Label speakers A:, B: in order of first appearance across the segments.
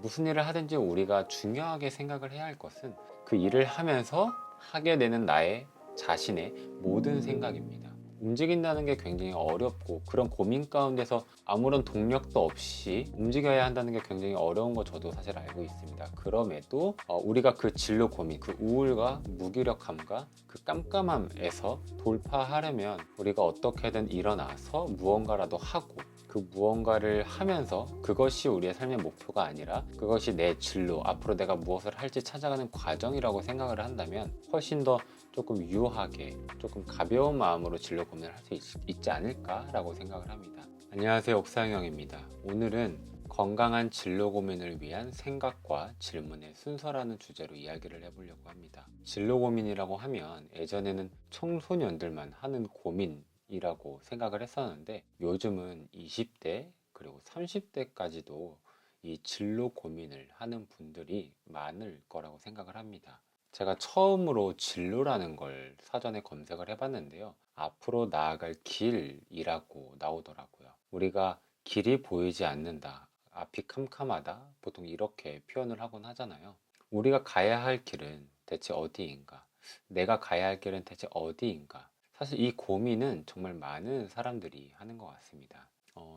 A: 무슨 일을 하든지 우리가 중요하게 생각을 해야 할 것은 그 일을 하면서 하게 되는 나의 자신의 모든 생각입니다. 움직인다는 게 굉장히 어렵고 그런 고민 가운데서 아무런 동력도 없이 움직여야 한다는 게 굉장히 어려운 거 저도 사실 알고 있습니다. 그럼에도 우리가 그 진로 고민, 그 우울과 무기력함과 그 깜깜함에서 돌파하려면 우리가 어떻게든 일어나서 무언가라도 하고 그 무언가를 하면서 그것이 우리의 삶의 목표가 아니라 그것이 내 진로, 앞으로 내가 무엇을 할지 찾아가는 과정이라고 생각을 한다면 훨씬 더 조금 유하게, 조금 가벼운 마음으로 진로 고민을 할 수 있지 않을까라고 생각을 합니다. 안녕하세요, 옥상영입니다. 오늘은 건강한 진로 고민을 위한 생각과 질문의 순서라는 주제로 이야기를 해보려고 합니다. 진로 고민이라고 하면 예전에는 청소년들만 하는 고민이라고 생각을 했었는데 요즘은 20대 그리고 30대까지도 이 진로 고민을 하는 분들이 많을 거라고 생각을 합니다. 제가 처음으로 진로라는 걸 사전에 검색을 해봤는데요. 앞으로 나아갈 길이라고 나오더라고요. 우리가 길이 보이지 않는다, 앞이 캄캄하다, 보통 이렇게 표현을 하곤 하잖아요. 우리가 가야 할 길은 대체 어디인가? 내가 가야 할 길은 대체 어디인가? 사실 이 고민은 정말 많은 사람들이 하는 것 같습니다.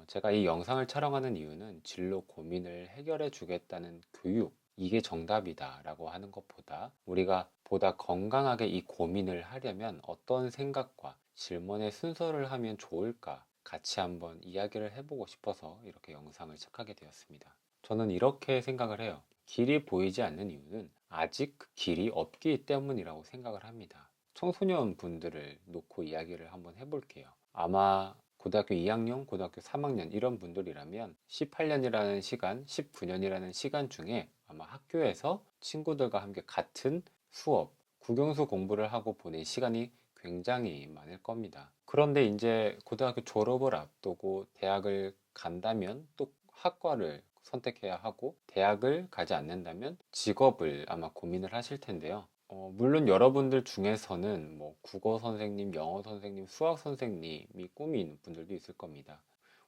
A: 제가 이 영상을 촬영하는 이유는 진로 고민을 해결해 주겠다는 교육, 이게 정답이다 라고 하는 것보다 우리가 보다 건강하게 이 고민을 하려면 어떤 생각과 질문의 순서를 하면 좋을까 같이 한번 이야기를 해보고 싶어서 이렇게 영상을 시작하게 되었습니다. 저는 이렇게 생각을 해요. 길이 보이지 않는 이유는 아직 그 길이 없기 때문이라고 생각을 합니다. 청소년 분들을 놓고 이야기를 한번 해볼게요. 아마 고등학교 2학년, 고등학교 3학년 이런 분들이라면 18년이라는 시간, 19년이라는 시간 중에 아마 학교에서 친구들과 함께 같은 수업, 국영수 공부를 하고 보낸 시간이 굉장히 많을 겁니다. 그런데 이제 고등학교 졸업을 앞두고 대학을 간다면 또 학과를 선택해야 하고 대학을 가지 않는다면 직업을 아마 고민을 하실 텐데요. 물론 여러분들 중에서는 뭐 국어 선생님, 영어 선생님, 수학 선생님이 꿈이 있는 분들도 있을 겁니다.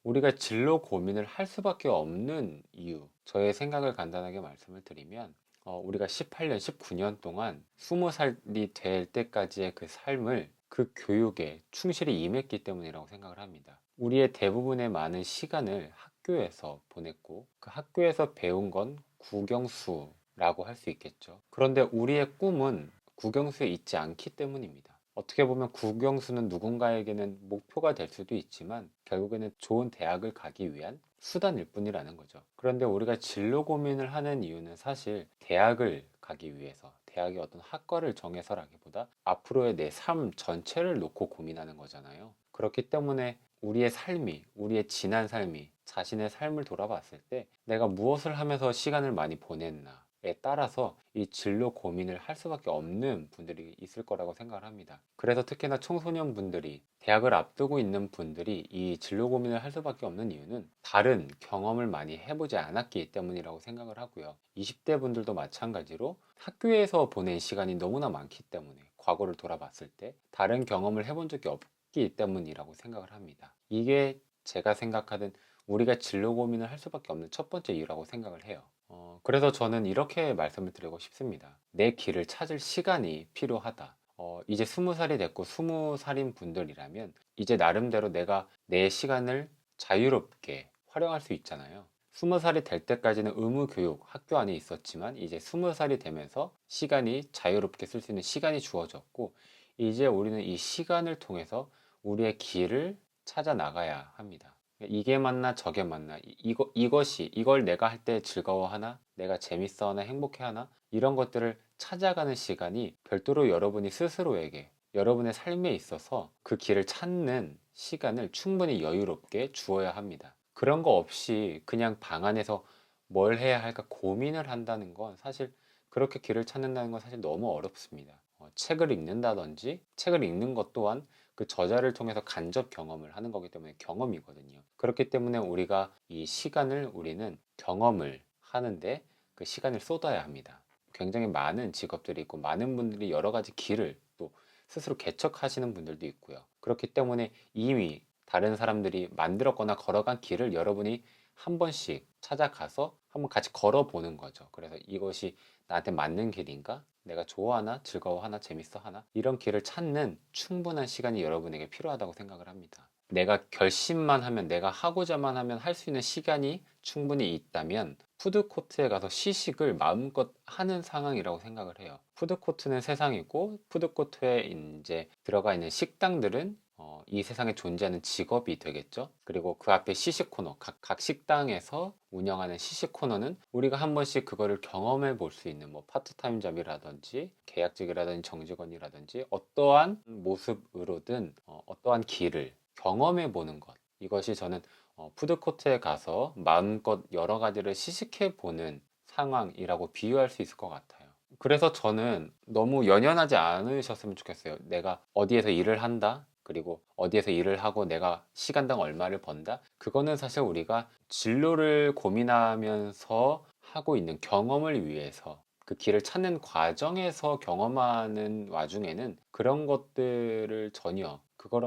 A: 우리가 진로 고민을 할 수밖에 없는 이유, 저의 생각을 간단하게 말씀을 드리면, 우리가 18년, 19년 동안 20살이 될 때까지의 그 삶을 그 교육에 충실히 임했기 때문이라고 생각을 합니다. 우리의 대부분의 많은 시간을 학교에서 보냈고, 그 학교에서 배운 건 국영수라고 할 수 있겠죠. 그런데 우리의 꿈은 국영수에 있지 않기 때문입니다. 어떻게 보면 국영수는 누군가에게는 목표가 될 수도 있지만 결국에는 좋은 대학을 가기 위한 수단일 뿐이라는 거죠. 그런데 우리가 진로 고민을 하는 이유는 사실 대학을 가기 위해서 대학의 어떤 학과를 정해서라기보다 앞으로의 내 삶 전체를 놓고 고민하는 거잖아요. 그렇기 때문에 우리의 삶이, 우리의 지난 삶이 자신의 삶을 돌아봤을 때 내가 무엇을 하면서 시간을 많이 보냈나 에 따라서 이 진로 고민을 할 수밖에 없는 분들이 있을 거라고 생각을 합니다. 그래서 특히나 청소년 분들이 대학을 앞두고 있는 분들이 이 진로 고민을 할 수밖에 없는 이유는 다른 경험을 많이 해보지 않았기 때문이라고 생각을 하고요. 20대 분들도 마찬가지로 학교에서 보낸 시간이 너무나 많기 때문에 과거를 돌아봤을 때 다른 경험을 해본 적이 없기 때문이라고 생각을 합니다. 이게 제가 생각하는 우리가 진로 고민을 할 수밖에 없는 첫 번째 이유라고 생각을 해요. 그래서 저는 이렇게 말씀을 드리고 싶습니다. 내 길을 찾을 시간이 필요하다. 이제 20살이 됐고 20살인 분들이라면 이제 나름대로 내가 내 시간을 자유롭게 활용할 수 있잖아요. 20살이 될 때까지는 의무 교육 학교 안에 있었지만 이제 20살이 되면서 시간이 자유롭게 쓸 수 있는 시간이 주어졌고 이제 우리는 이 시간을 통해서 우리의 길을 찾아 나가야 합니다. 이게 맞나 저게 맞나 이걸 내가 할 때 즐거워하나 내가 재밌어하나 행복해하나 이런 것들을 찾아가는 시간이 별도로 여러분이 스스로에게 여러분의 삶에 있어서 그 길을 찾는 시간을 충분히 여유롭게 주어야 합니다. 그런 거 없이 그냥 방 안에서 뭘 해야 할까 고민을 한다는 건 사실 그렇게 길을 찾는다는 건 사실 너무 어렵습니다. 책을 읽는다든지 책을 읽는 것 또한 그 저자를 통해서 간접 경험을 하는 거기 때문에 경험이거든요. 그렇기 때문에 우리가 이 시간을 우리는 경험을 하는데 그 시간을 쏟아야 합니다. 굉장히 많은 직업들이 있고 많은 분들이 여러 가지 길을 또 스스로 개척하시는 분들도 있고요. 그렇기 때문에 이미 다른 사람들이 만들었거나 걸어간 길을 여러분이 한 번씩 찾아가서 한번 같이 걸어보는 거죠. 그래서 이것이 나한테 맞는 길인가? 내가 좋아하나? 즐거워하나? 재밌어하나? 이런 길을 찾는 충분한 시간이 여러분에게 필요하다고 생각을 합니다. 내가 결심만 하면, 내가 하고자만 하면 할 수 있는 시간이 충분히 있다면 푸드코트에 가서 시식을 마음껏 하는 상황이라고 생각을 해요. 푸드코트는 세상이고, 푸드코트에 이제 들어가 있는 식당들은 이 세상에 존재하는 직업이 되겠죠. 그리고 그 앞에 시식 코너, 각 식당에서 운영하는 시식 코너는 우리가 한 번씩 그거를 경험해 볼 수 있는, 뭐 파트타임 잡이라든지 계약직이라든지 정직원이라든지 어떠한 모습으로든 어떠한 길을 경험해 보는 것, 이것이 저는 푸드코트에 가서 마음껏 여러 가지를 시식해 보는 상황이라고 비유할 수 있을 것 같아요. 그래서 저는 너무 연연하지 않으셨으면 좋겠어요. 내가 어디에서 일을 한다, 그리고 어디에서 일을 하고 내가 시간당 얼마를 번다. 그거는 사실 우리가 진로를 고민하면서 하고 있는 경험을 위해서, 그 길을 찾는 과정에서 경험하는 와중에는 그런 것들을 전혀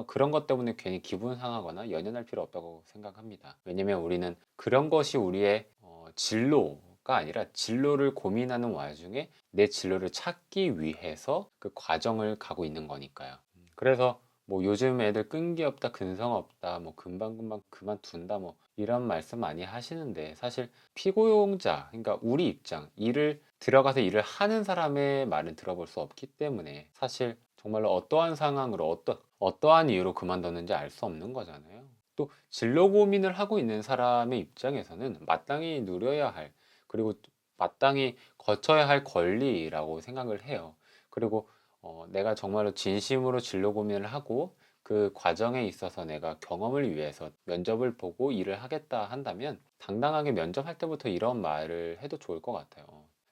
A: 그런 것 때문에 괜히 기분 상하거나 연연할 필요 없다고 생각합니다. 왜냐면 우리는 그런 것이 우리의 진로가 아니라, 진로를 고민하는 와중에 내 진로를 찾기 위해서 그 과정을 가고 있는 거니까요. 그래서 뭐 요즘 애들 끈기 없다, 근성 없다, 뭐 금방금방 그만둔다, 뭐 이런 말씀 많이 하시는데, 사실 피고용자, 그러니까 우리 입장, 일을 들어가서 일을 하는 사람의 말은 들어볼 수 없기 때문에 사실 정말로 어떠한 상황으로 어떠한 이유로 그만뒀는지 알 수 없는 거잖아요. 또 진로 고민을 하고 있는 사람의 입장에서는 마땅히 누려야 할, 그리고 마땅히 거쳐야 할 권리라고 생각을 해요. 그리고 내가 정말로 진심으로 진로 고민을 하고 그 과정에 있어서 내가 경험을 위해서 면접을 보고 일을 하겠다 한다면 당당하게 면접할 때부터 이런 말을 해도 좋을 것 같아요.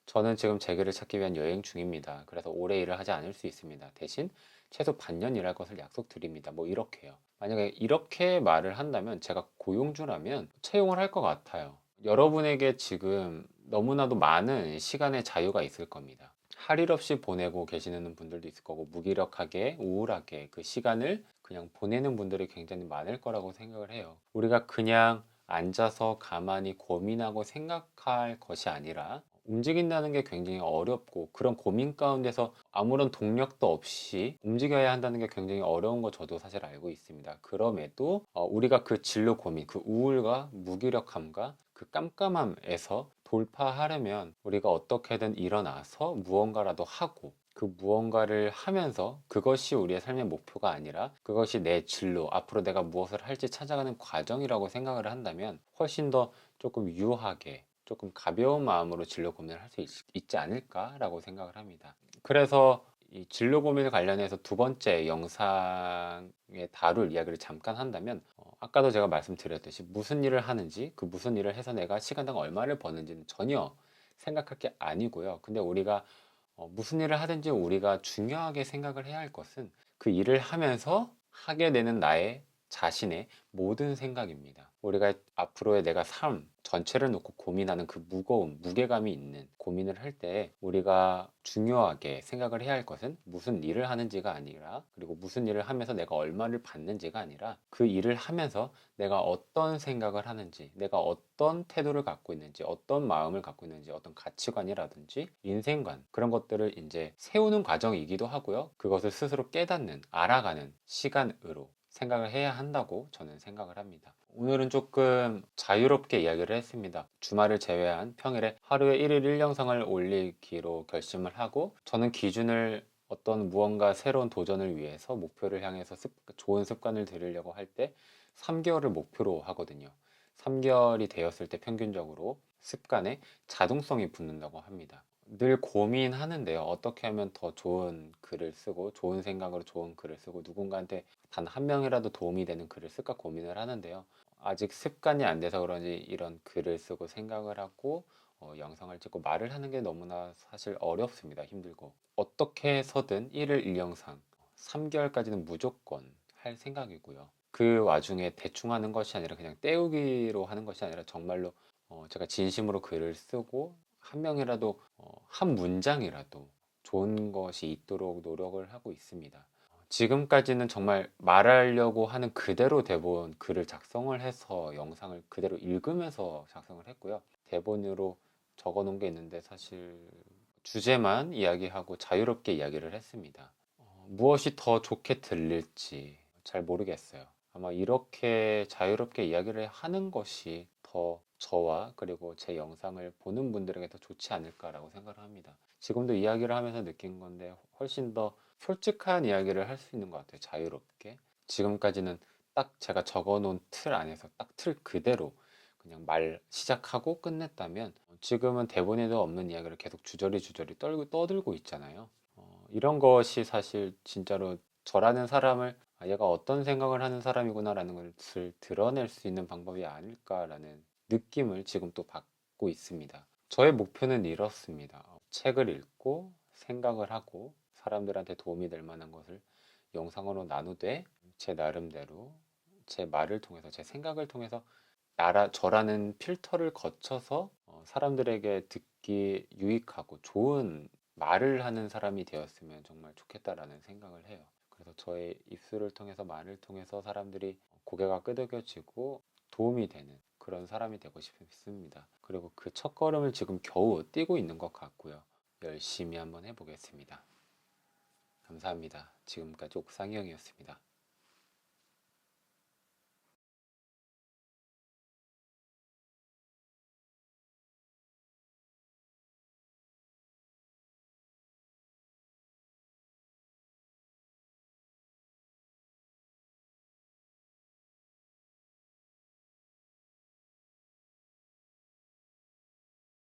A: 저는 지금 제 길을 찾기 위한 여행 중입니다. 그래서 오래 일을 하지 않을 수 있습니다. 대신 최소 반년 일할 것을 약속드립니다. 뭐 이렇게요. 만약에 이렇게 말을 한다면 제가 고용주라면 채용을 할 것 같아요. 여러분에게 지금 너무나도 많은 시간의 자유가 있을 겁니다. 할 일 없이 보내고 계시는 분들도 있을 거고, 무기력하게 우울하게 그 시간을 그냥 보내는 분들이 굉장히 많을 거라고 생각을 해요. 우리가 그냥 앉아서 가만히 고민하고 생각할 것이 아니라 움직인다는 게 굉장히 어렵고, 그런 고민 가운데서 아무런 동력도 없이 움직여야 한다는 게 굉장히 어려운 거 저도 사실 알고 있습니다. 그럼에도 우리가 그 진로 고민, 그 우울과 무기력함과 그 깜깜함에서 돌파하려면 우리가 어떻게든 일어나서 무언가라도 하고, 그 무언가를 하면서 그것이 우리의 삶의 목표가 아니라 그것이 내 진로, 앞으로 내가 무엇을 할지 찾아가는 과정이라고 생각을 한다면 훨씬 더 조금 유하게, 조금 가벼운 마음으로 진로 고민을 할 수 있지 않을까라고 생각을 합니다. 그래서 이 진로 고민 관련해서 두 번째 영상에 다룰 이야기를 잠깐 한다면, 아까도 제가 말씀드렸듯이 무슨 일을 하는지, 그 무슨 일을 해서 내가 시간당 얼마를 버는지는 전혀 생각할 게 아니고요. 근데 우리가 무슨 일을 하든지 우리가 중요하게 생각을 해야 할 것은 그 일을 하면서 하게 되는 나의 자신의 모든 생각입니다. 우리가 앞으로의 내가 삶 전체를 놓고 고민하는 그 무거움, 무게감이 있는 고민을 할 때 우리가 중요하게 생각을 해야 할 것은 무슨 일을 하는지가 아니라, 그리고 무슨 일을 하면서 내가 얼마를 받는지가 아니라, 그 일을 하면서 내가 어떤 생각을 하는지, 내가 어떤 태도를 갖고 있는지, 어떤 마음을 갖고 있는지, 어떤 가치관이라든지 인생관, 그런 것들을 이제 세우는 과정이기도 하고요. 그것을 스스로 깨닫는, 알아가는 시간으로 생각을 해야 한다고 저는 생각을 합니다. 오늘은 조금 자유롭게 이야기를 했습니다. 주말을 제외한 평일에 하루에 1일 1영상을 올리기로 결심을 하고, 저는 기준을 어떤 무언가 새로운 도전을 위해서 목표를 향해서 좋은 습관을 들이려고 할 때 3개월을 목표로 하거든요. 3개월이 되었을 때 평균적으로 습관에 자동성이 붙는다고 합니다. 늘 고민하는데요. 어떻게 하면 더 좋은 글을 쓰고, 좋은 생각으로 좋은 글을 쓰고, 누군가한테 단 한 명이라도 도움이 되는 글을 쓸까 고민을 하는데요. 아직 습관이 안 돼서 그런지 이런 글을 쓰고 생각을 하고 영상을 찍고 말을 하는 게 너무나 사실 어렵습니다. 힘들고. 어떻게 해서든 1일 1영상 3개월까지는 무조건 할 생각이고요. 그 와중에 대충 하는 것이 아니라, 그냥 때우기로 하는 것이 아니라 정말로 제가 진심으로 글을 쓰고 한 명이라도 한 문장이라도 좋은 것이 있도록 노력을 하고 있습니다. 지금까지는 정말 말하려고 하는 그대로 대본 글을 작성을 해서 영상을 그대로 읽으면서 작성을 했고요. 대본으로 적어 놓은 게 있는데 사실 주제만 이야기하고 자유롭게 이야기를 했습니다. 무엇이 더 좋게 들릴지 잘 모르겠어요. 아마 이렇게 자유롭게 이야기를 하는 것이 더 저와 그리고 제 영상을 보는 분들에게 더 좋지 않을까라고 생각을 합니다. 지금도 이야기를 하면서 느낀 건데 훨씬 더 솔직한 이야기를 할 수 있는 것 같아요. 자유롭게. 지금까지는 딱 제가 적어 놓은 틀 안에서 딱 틀 그대로 그냥 말 시작하고 끝냈다면 지금은 대본에도 없는 이야기를 계속 주저리 떠들고 있잖아요. 이런 것이 사실 진짜로 저라는 사람을 얘가 어떤 생각을 하는 사람이구나라는 것을 드러낼 수 있는 방법이 아닐까라는 느낌을 지금 또 받고 있습니다. 저의 목표는 이렇습니다. 책을 읽고 생각을 하고 사람들한테 도움이 될 만한 것을 영상으로 나누되 제 나름대로 제 말을 통해서 제 생각을 통해서 저라는 필터를 거쳐서 사람들에게 듣기 유익하고 좋은 말을 하는 사람이 되었으면 정말 좋겠다라는 생각을 해요. 그래서 저의 입술을 통해서 말을 통해서 사람들이 고개가 끄덕여지고 도움이 되는 그런 사람이 되고 싶습니다. 그리고 그 첫걸음을 지금 겨우 뛰고 있는 것 같고요. 열심히 한번 해보겠습니다. 감사합니다. 지금까지 옥상이 형이었습니다.